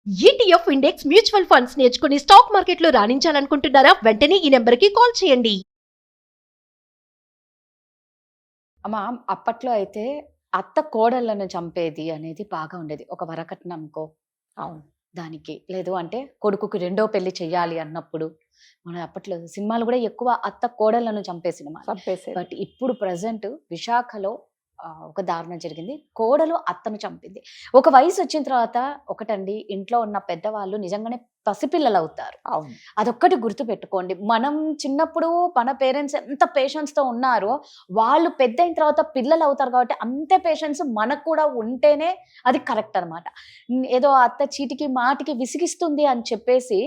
ETF index mutual funds నేర్చుకుని stock మార్కెట్లో రాణించాలనుకుంటున్నారా? వెంటనే ఈ నెంబర్కి కాల్ చేయండి. అమ్మా అప్పట్లో అయితే అత్త కోడళ్ళను చంపేది అనేది బాగా ఉండేది. ఒక వరకట్నంకో అవును. దానికి లేదు అంటే కొడుకుకి రెండో పెళ్లి చెయ్యాలి అన్నప్పుడు మన అప్పట్లో సినిమాలు కూడా ఎక్కువ అత్త కోడళ్ళను చంపే సినిమా. చంపేసేది. బట్ ఇప్పుడు ప్రజెంట్ విశాఖలో ఒక దారుణం జరిగింది. కోడలు అత్తను చంపింది. ఒక వయసు వచ్చిన తర్వాత ఒకటండి, ఇంట్లో ఉన్న పెద్దవాళ్ళు నిజంగానే పసిపిల్లలు అవుతారు. అవును. అదొక్కటి గుర్తు పెట్టుకోండి. మనం చిన్నప్పుడు మన పేరెంట్స్ ఎంత పేషెన్స్ తో ఉన్నారో వాళ్ళు పెద్ద అయిన తర్వాత పిల్లలు అవుతారు కాబట్టి అంతే పేషెన్స్ మనకు కూడా ఉంటేనే అది కరెక్ట్ అనమాట. ఏదో అత్త చీటికి మాటికి విసిగిస్తుంది అని చెప్పేసి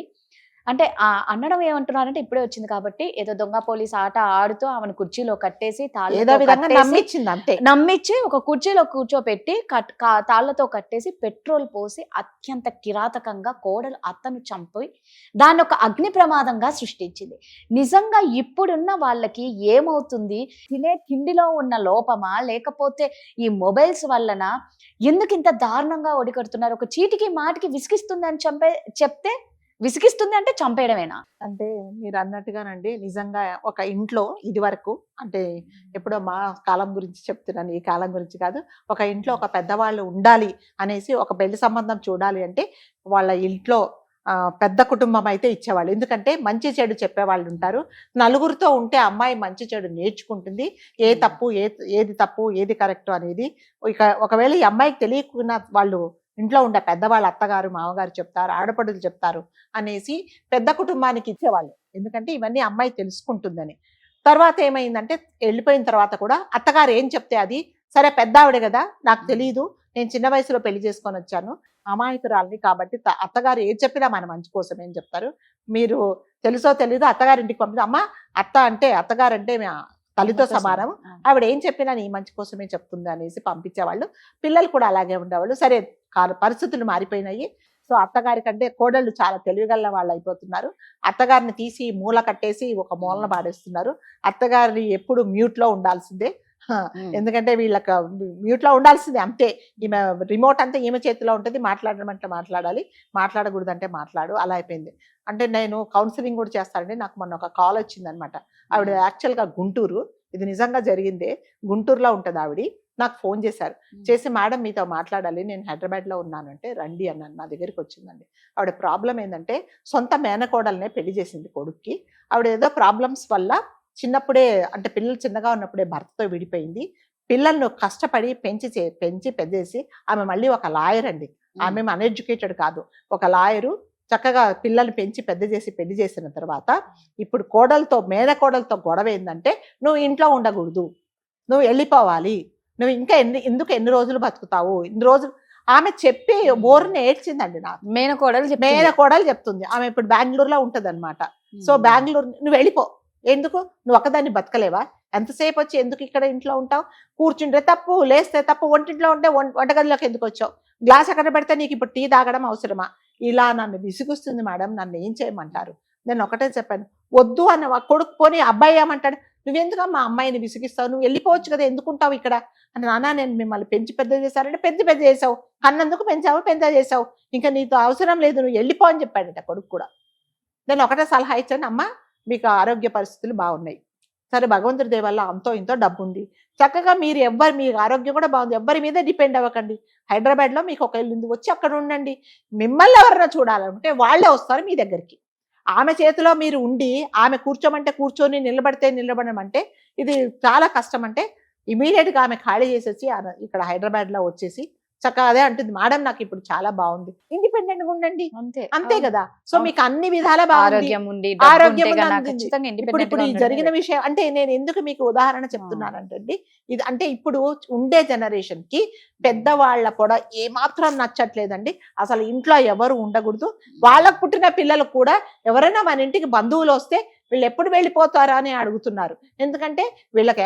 అంటే అనడం ఏమంటున్నారంటే ఇప్పుడే వచ్చింది కాబట్టి ఏదో దొంగ పోలీస్ ఆట ఆడుతూ ఆమెను కుర్చీలో కట్టేసి ఏదో విధంగా నమ్మించింది అంతే. నమ్మించి ఒక కుర్చీలో కూర్చోపెట్టి తాళ్లతో కట్టేసి పెట్రోల్ పోసి అత్యంత కిరాతకంగా కోడలు అత్తను చంపి దాన్ని ఒక అగ్ని ప్రమాదంగా సృష్టించింది. నిజంగా ఇప్పుడున్న వాళ్ళకి ఏమవుతుంది? తినే తిండిలో ఉన్న లోపమా లేకపోతే ఈ మొబైల్స్ వల్లన ఎందుకు ఇంత దారుణంగా ఒడికడుతున్నారు? ఒక చీటికి మాటికి విసిగిస్తుంది అని చెప్తే విసిగిస్తుంది అంటే చంపేయడమేనా? అంటే మీరు అన్నట్టుగానండి, నిజంగా ఒక ఇంట్లో ఇది వరకు అంటే ఎప్పుడో మా కాలం గురించి చెప్తున్నాను, ఈ కాలం గురించి కాదు. ఒక ఇంట్లో ఒక పెద్దవాళ్ళు ఉండాలి అనేసి ఒక పెళ్లి సంబంధం చూడాలి అంటే వాళ్ళ ఇంట్లో పెద్ద కుటుంబం అయితే ఇచ్చేవాళ్ళు. ఎందుకంటే మంచి చెడు చెప్పేవాళ్ళు ఉంటారు. నలుగురితో ఉంటే అమ్మాయి మంచి చెడు నేర్చుకుంటుంది. ఏది తప్పు ఏది కరెక్ట్ అనేది. ఒకవేళ ఈ అమ్మాయికి తెలియకుండా వాళ్ళు ఇంట్లో ఉండే పెద్దవాళ్ళు అత్తగారు మామగారు చెప్తారు, ఆడపడులు చెప్తారు అనేసి పెద్ద కుటుంబానికి ఇచ్చేవాళ్ళు. ఎందుకంటే ఇవన్నీ అమ్మాయి తెలుసుకుంటుందని. తర్వాత ఏమైందంటే వెళ్ళిపోయిన తర్వాత కూడా అత్తగారు ఏం చెప్తే అది సరే, పెద్ద ఆవిడ కదా, నాకు తెలియదు, నేను చిన్న వయసులో పెళ్లి చేసుకొని వచ్చాను, అమాయకురాలని కాబట్టి అత్తగారు ఏం చెప్పినా మన మంచి కోసం ఏం చెప్తారు, మీరు తెలుసో తెలీదు అత్తగారింటికి పంపితే అమ్మ అత్తగారు అంటే తల్లితో సమానం, ఆవిడ ఏం చెప్పినా నీ మంచి కోసమే చెప్తుంది అనేసి పంపించేవాళ్ళు. పిల్లలు కూడా అలాగే ఉండేవాళ్ళు. సరే, పరిస్థితులు మారిపోయినాయి. సో అత్తగారి కంటే కోడళ్ళు చాలా తెలివిగల వాళ్ళు అయిపోతున్నారు. అత్తగారిని తీసి మూల కట్టేసి ఒక మూలన పాడేస్తున్నారు. అత్తగారిని ఎప్పుడు మ్యూట్లో ఉండాల్సిందే. ఎందుకంటే వీళ్ళకి మ్యూట్లో ఉండాల్సిందే అంతే. ఈమె రిమోట్ అంతా ఈమె చేతిలో ఉంటుంది. మాట్లాడమంటే మాట్లాడాలి, మాట్లాడకూడదంటే మాట్లాడు, అలా అయిపోయింది. అంటే నేను కౌన్సిలింగ్ కూడా చేస్తానండి. నాకు మొన్న ఒక కాల్ వచ్చిందనమాట. ఆవిడ యాక్చువల్గా గుంటూరు, ఇది నిజంగా జరిగిందే, గుంటూరులో ఉంటుంది ఆవిడ. నాకు ఫోన్ చేశారు, చేసి మేడం మీతో మాట్లాడాలి, నేను హైదరాబాద్లో ఉన్నానంటే రండి అన్నాను. నా దగ్గరికి వచ్చిందండి. ఆవిడ ప్రాబ్లం ఏంటంటే సొంత మేనకోడలనే పెళ్లి చేసింది కొడుక్కి. ఆవిడ ఏదో ప్రాబ్లమ్స్ వల్ల చిన్నప్పుడే అంటే పిల్లలు చిన్నగా ఉన్నప్పుడే భర్తతో విడిపోయింది. పిల్లలను కష్టపడి పెంచి పెద్దేసి ఆమె మళ్ళీ ఒక లాయర్ అండి. ఆమె అన్ఎడ్యుకేటెడ్ కాదు, ఒక లాయరు. చక్కగా పిల్లల్ని పెంచి పెద్ద చేసి పెళ్లి చేసిన తర్వాత ఇప్పుడు మేనకోడలతో గొడవ ఏంటంటే నువ్వు ఇంట్లో ఉండకూడదు, నువ్వు వెళ్ళిపోవాలి, నువ్వు ఇంకా ఎన్ని రోజులు బతుకుతావు, ఇన్ని రోజులు ఆమె చెప్పి బోర్ని ఏడ్చిందండి. నాకు మేనకోడలు చెప్తుంది. ఆమె ఇప్పుడు బెంగళూరులో ఉంటది అనమాట. సో బెంగళూరు నువ్వు వెళ్ళిపో, ఎందుకు నువ్వు ఒక్కదాన్ని బతకలేవా, ఎంతసేపు వచ్చి ఎందుకు ఇక్కడ ఇంట్లో ఉంటావు, కూర్చుంటే తప్పు, లేస్తే తప్పు, వంటింట్లో ఉంటే వంటగదిలోకి ఎందుకు వచ్చావు, గ్లాస్ ఎక్కడ పెడితే నీకు ఇప్పుడు టీ తాగడం అవసరమా, ఇలా నన్ను విసుగుస్తుంది మేడం, నన్ను ఏం చేయమంటారు. నేను ఒకటే చెప్పాను, వద్దు అన్న కొడుకు పోనీ అబ్బాయి ఏమంటాడు, నువ్వెందుకు మా అమ్మాయిని విసిగిస్తావు, నువ్వు వెళ్ళిపోవచ్చు కదా, ఎందుకుంటావు ఇక్కడ అని. నాన్న నేను మిమ్మల్ని పెంచి పెద్ద చేశారంటే పెద్ద చేసావు, కన్నందుకు పెద్ద చేసావు, ఇంకా నీతో అవసరం లేదు, నువ్వు వెళ్ళిపో అని చెప్పాడట కొడుకు కూడా. నేను ఒకటే సలహా ఇచ్చాను, అమ్మ మీకు ఆరోగ్య పరిస్థితులు బాగున్నాయి, సరే భగవంతుడి దయ వల్ల అంతో ఇంతో డబ్బు ఉంది, చక్కగా మీ ఆరోగ్యం కూడా బాగుంది, ఎవ్వరి మీద డిపెండ్ అవ్వకండి, హైదరాబాద్లో మీకు ఒక ఇల్లు ఉంది, వచ్చి అక్కడ ఉండండి, మిమ్మల్ని ఎవరైనా చూడాలంటే వాళ్ళే వస్తారు మీ దగ్గరికి. ఆమె చేతిలో మీరు ఉండి ఆమె కూర్చోమంటే కూర్చొని నిలబడితే నిలబడమంటే ఇది చాలా కష్టం. అంటే ఇమీడియట్గా ఆమె ఖాళీ చేసేసి ఇక్కడ హైదరాబాద్లో వచ్చేసి చక్కగా అదే అంటుంది, మేడం నాకు ఇప్పుడు చాలా బాగుంది, ఇండిపెండెంట్ గా ఉండండి, అంతే కదా. సో మీకు అన్ని విధాలా బాగుంది, ఆరోగ్యం ఇప్పుడు జరిగిన విషయం అంటే నేను ఎందుకు మీకు ఉదాహరణ చెప్తున్నానంటే ఇది అంటే ఇప్పుడు ఉండే జనరేషన్ కి పెద్దవాళ్ళ కూడా ఏమాత్రం నచ్చట్లేదండి. అసలు ఇంట్లో ఎవరు ఉండకూడదు. వాళ్ళకు పుట్టిన పిల్లలకు కూడా ఎవరైనా మన ఇంటికి బంధువులు వస్తే వీళ్ళు ఎప్పుడు వెళ్ళిపోతారా అని అడుగుతున్నారు. ఎందుకంటే వీళ్ళకి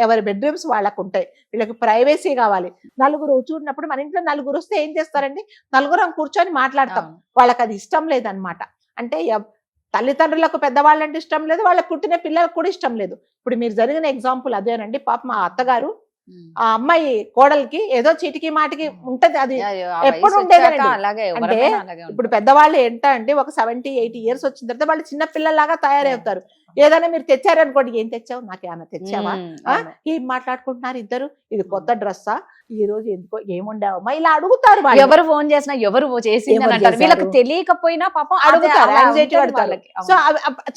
ఎవరి బెడ్రూమ్స్ వాళ్ళకు ఉంటాయి, వీళ్ళకి ప్రైవసీ కావాలి. నలుగురు చూడినప్పుడు మన ఇంట్లో నలుగురు వస్తే ఏం చేస్తారండి, నలుగురం కూర్చొని మాట్లాడతాం. వాళ్ళకి అది ఇష్టం లేదనమాట. అంటే తల్లిదండ్రులకు పెద్దవాళ్ళంటే ఇష్టం లేదు, వాళ్ళకి పుట్టిన పిల్లలకు కూడా ఇష్టం లేదు. ఇప్పుడు మీరు జరిగిన ఎగ్జాంపుల్ అదేనండి. పాప మా అత్తగారు ఆ అమ్మాయి కోడలికి ఏదో చీటికి మాటికి ఉంటది, అది అయ్యో, ఆ ఎప్పుడు వయసు ఉండేదేనండి. వచ్చాక అలాగే ఎవరికైనా అలాగే ఇప్పుడు ఉంటుంది. పెద్దవాళ్ళు ఏంట అంటే ఒక 70-80 ఇయర్స్ వచ్చిన తర్వాత వాళ్ళు చిన్న పిల్లల్లాగా తయారవుతారు. ఏదైనా మీరు తెచ్చారనుకోండి, ఏం తెచ్చావు, నాకేమన్నా తెచ్చావా, అవును. ఏం మాట్లాడుకుంటున్నారు ఇద్దరు, ఇది కొత్త డ్రెస్సా, ఈ రోజు ఎందుకో ఏముండావమ్మా, ఇలా అడుగుతారు వాళ్ళు. ఎవరు ఫోన్ చేసినా ఎవరు చేసింది అని ఎవరు అంటారు. వీళ్ళకి చేశారు? తెలియకపోయినా పాపం అడుగుతారు, anxiety పడతారు. వాళ్ళకి. సో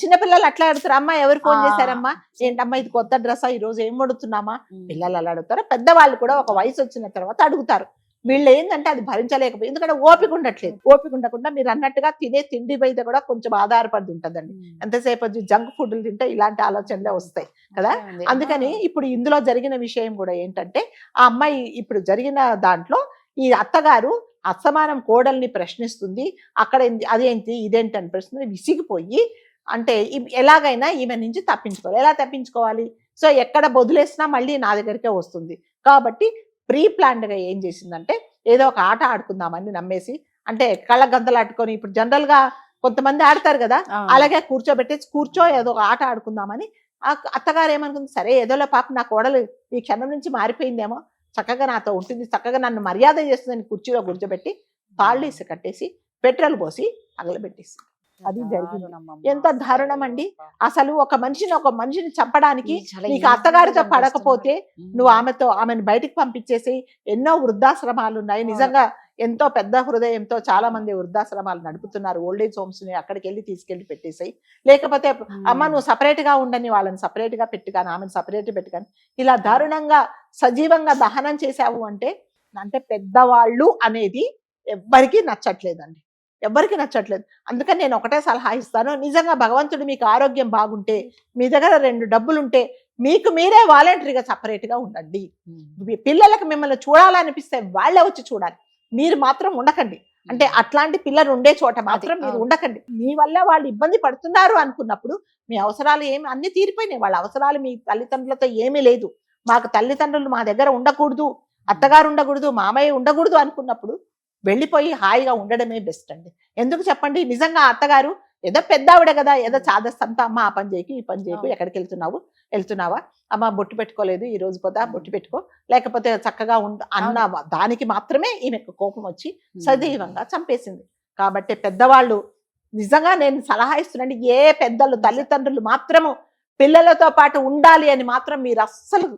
చిన్నపిల్లలు అట్లా అడుగుతారు, అమ్మా ఎవరు ఫోన్ ఆ. చేశారమ్మా, ఏంటమ్మా ఇది కొత్త డ్రెస్సా, ఈ రోజు ఏం వండుతున్నామా, పిల్లలు అలా అడుగుతారు. పెద్దవాళ్ళు కూడా ఒక వయసు వచ్చిన తర్వాత అడుగుతారు. వీళ్ళు ఏంటంటే అది భరించలేకపోయి, ఎందుకంటే ఓపిక ఉండట్లేదు. ఓపిక ఉండకుండా మీరు అన్నట్టుగా తినే తిండి మీద కూడా కొంచెం ఆధారపడి ఉంటుందండి. ఎంతసేపు జంక్ ఫుడ్లు తింటే ఇలాంటి ఆలోచనలే వస్తాయి కదా. అందుకని ఇప్పుడు ఇందులో జరిగిన విషయం కూడా ఏంటంటే, ఆ అమ్మాయి ఇప్పుడు జరిగిన దాంట్లో ఈ అత్తగారు అసమానం కోడల్ని ప్రశ్నిస్తుంది. అక్కడ అదేంటి ఇదేంటి అని ప్రశ్న విసిగిపోయి, అంటే ఎలాగైనా ఈమె నుంచి తప్పించుకోవాలి. ఎలా తప్పించుకోవాలి, సో ఎక్కడ వదిలేసినా మళ్ళీ నా దగ్గరికే వస్తుంది కాబట్టి ప్రీ ప్లాన్డ్ గా ఏం చేసిందంటే, ఏదో ఒక ఆట ఆడుకుందామని నమ్మేసి, అంటే కళ్ళ గంతలు ఆడుకొని, ఇప్పుడు జనరల్ గా కొంతమంది ఆడతారు కదా, అలాగే కూర్చోబెట్టేసి ఏదో ఒక ఆట ఆడుకుందామని. ఆ అత్తగారు ఏమనుకుంది, సరే ఏదోలో పాప నా కోడలు ఈ క్షణం నుంచి మారిపోయిందేమో, చక్కగా నాతో ఉంటుంది, చక్కగా నన్ను మర్యాద చేస్తుందని కుర్చీలో కూర్చోబెట్టి తాళ్ళేసి కట్టేసి పెట్రోల్ పోసి తగలబెట్టేసి. అది జరిగింది. ఎంత దారుణం అండి. అసలు ఒక మనిషిని చంపడానికి నీకు అత్తగారితో పడకపోతే నువ్వు ఆమెను బయటికి పంపించేసి, ఎన్నో వృద్ధాశ్రమాలు ఉన్నాయి. నిజంగా ఎంతో పెద్ద హృదయంతో చాలా మంది వృద్ధాశ్రమాలు నడుపుతున్నారు. ఓల్డేజ్ హోమ్స్ ని అక్కడికి వెళ్ళి తీసుకెళ్లి పెట్టేసాయి. లేకపోతే అమ్మ నువ్వు సపరేట్ గా ఉండని, వాళ్ళని సపరేట్ గా పెట్టుగాని, ఆమెను సపరేట్ పెట్టుగాని, ఇలా దారుణంగా సజీవంగా దహనం చేశావు అంటే పెద్దవాళ్ళు అనేది ఎవ్వరికీ నచ్చట్లేదండి, ఎవ్వరికి నచ్చట్లేదు. అందుకని నేను ఒకటే సలహా ఇస్తాను, నిజంగా భగవంతుడు మీకు ఆరోగ్యం బాగుంటే, మీ దగ్గర 2 డబ్బులుంటే, మీకు మీరే వాలంటరీగా సపరేట్గా ఉండండి. పిల్లలకు మిమ్మల్ని చూడాలనిపిస్తే వాళ్ళే వచ్చి చూడాలి, మీరు మాత్రం ఉండకండి. అంటే అట్లాంటి పిల్లలు ఉండే చోట మాత్రం మీరు ఉండకండి. మీ వల్ల వాళ్ళు ఇబ్బంది పడుతున్నారు అనుకున్నప్పుడు, మీ అవసరాలు ఏమి అన్ని తీరిపోయినాయి, వాళ్ళ అవసరాలు మీ తల్లిదండ్రులతో ఏమీ లేదు, మాకు తల్లిదండ్రులు మా దగ్గర ఉండకూడదు, అత్తగారు ఉండకూడదు, మామయ్య ఉండకూడదు అనుకున్నప్పుడు వెళ్ళిపోయి హాయిగా ఉండడమే బెస్ట్ అండి. ఎందుకు చెప్పండి, నిజంగా అత్తగారు ఏదో పెద్ద ఆవిడ కదా, ఏదో చాదస్తంతా, అమ్మ ఆ పని చేయకు ఈ పని చేయకు, ఎక్కడికి వెళ్తున్నావా, అమ్మ బొట్టు పెట్టుకోలేదు ఈ రోజు పోదా, బొట్టు పెట్టుకో, లేకపోతే చక్కగా అన్న దానికి మాత్రమే ఈమెకు కోపం వచ్చి సజీవంగా చంపేసింది. కాబట్టి పెద్దవాళ్ళు నిజంగా నేను సలహా ఇస్తున్నాండి, ఏ పెద్దలు తల్లిదండ్రులు మాత్రము పిల్లలతో పాటు ఉండాలి అని మాత్రం మీరు అస్సలు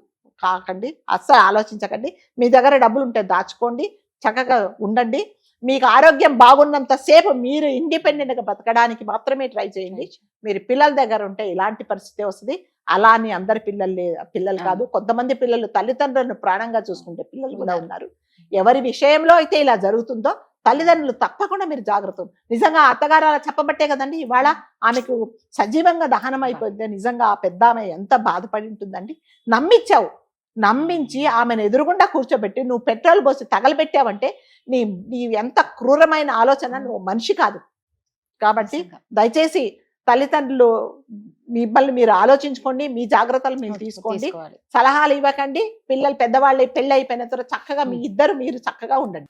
కాకండి, అస్సలు ఆలోచించకండి. మీ దగ్గర డబ్బులు ఉంటే దాచుకోండి, చక్కగా ఉండండి. మీకు ఆరోగ్యం బాగున్నంత సేపు మీరు ఇండిపెండెంట్ గా బతకడానికి మాత్రమే ట్రై చేయండి. మీరు పిల్లల దగ్గర ఉంటే ఇలాంటి పరిస్థితి వస్తుంది. అలా అని అందరి పిల్లలు కాదు, కొంతమంది పిల్లలు తల్లిదండ్రులను ప్రాణంగా చూసుకుంటే పిల్లలు కూడా ఉన్నారు. ఎవరి విషయంలో అయితే ఇలా జరుగుతుందో తల్లిదండ్రులు తప్పకుండా మీరు జాగ్రత్త. నిజంగా అత్తగారు అలా చెప్పబట్టే కదండి ఇవాళ ఆమెకు సజీవంగా దహనం అయిపోయింది. నిజంగా ఆ పెద్ద ఆమె ఎంత బాధపడి ఉంటుందండి. నమ్మించి ఆమెను ఎదురుగుండా కూర్చోబెట్టి నువ్వు పెట్రోల్ పోసి తగలబెట్టావంటే నీ ఎంత క్రూరమైన ఆలోచన, నువ్వు మనిషి కాదు. కాబట్టి దయచేసి తల్లిదండ్రులు మిమ్మల్ని మీరు ఆలోచించుకోండి, మీ జాగ్రత్తలు మీరు తీసుకోండి, సలహాలు ఇవ్వకండి. పిల్లలు పెద్దవాళ్ళు పెళ్ళి అయిపోయిన తర్వాత చక్కగా మీ ఇద్దరు మీరు చక్కగా ఉండండి.